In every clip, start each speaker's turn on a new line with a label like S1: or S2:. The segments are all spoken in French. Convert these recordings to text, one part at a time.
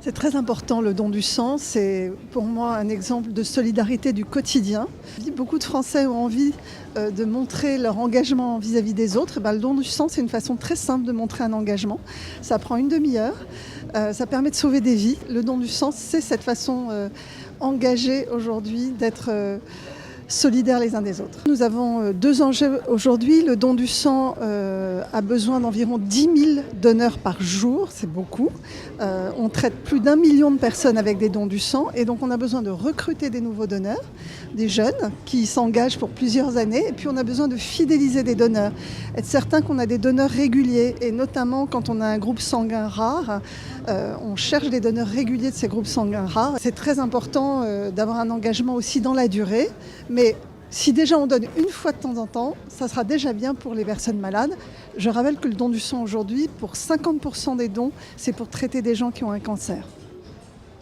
S1: C'est très important le don du sang, c'est pour moi un exemple de solidarité du quotidien. Beaucoup de Français ont envie de montrer leur engagement vis-à-vis des autres. Le don du sang, c'est une façon très simple de montrer un engagement. Ça prend une demi-heure, ça permet de sauver des vies. Le don du sang, c'est cette façon engagée aujourd'hui d'être solidaires les uns des autres. Nous avons deux enjeux aujourd'hui. Le don du sang a besoin d'environ 10 000 donneurs par jour, c'est beaucoup. On traite plus d'1 million de personnes avec des dons du sang et donc on a besoin de recruter des nouveaux donneurs, des jeunes qui s'engagent pour plusieurs années et puis on a besoin de fidéliser des donneurs, être certain qu'on a des donneurs réguliers et notamment quand on a un groupe sanguin rare, on cherche des donneurs réguliers de ces groupes sanguins rares. C'est très important d'avoir un engagement aussi dans la durée. Mais si déjà on donne une fois de temps en temps, ça sera déjà bien pour les personnes malades. Je rappelle que le don du sang aujourd'hui, pour 50% des dons, c'est pour traiter des gens qui ont un cancer.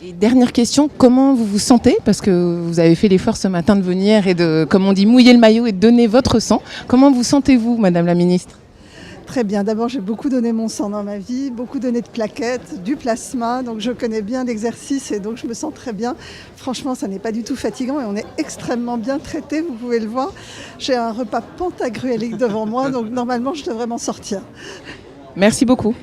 S2: Et dernière question, comment vous vous sentez? Parce que vous avez fait l'effort ce matin de venir et de, comme on dit, mouiller le maillot et de donner votre sang. Comment vous sentez-vous, Madame la Ministre?
S1: Très bien. D'abord, j'ai beaucoup donné mon sang dans ma vie, beaucoup donné de plaquettes, du plasma. Donc, je connais bien l'exercice et donc je me sens très bien. Franchement, ça n'est pas du tout fatigant et on est extrêmement bien traité. Vous pouvez le voir. J'ai un repas pantagruélique devant moi, donc normalement, je devrais m'en sortir.
S2: Merci beaucoup.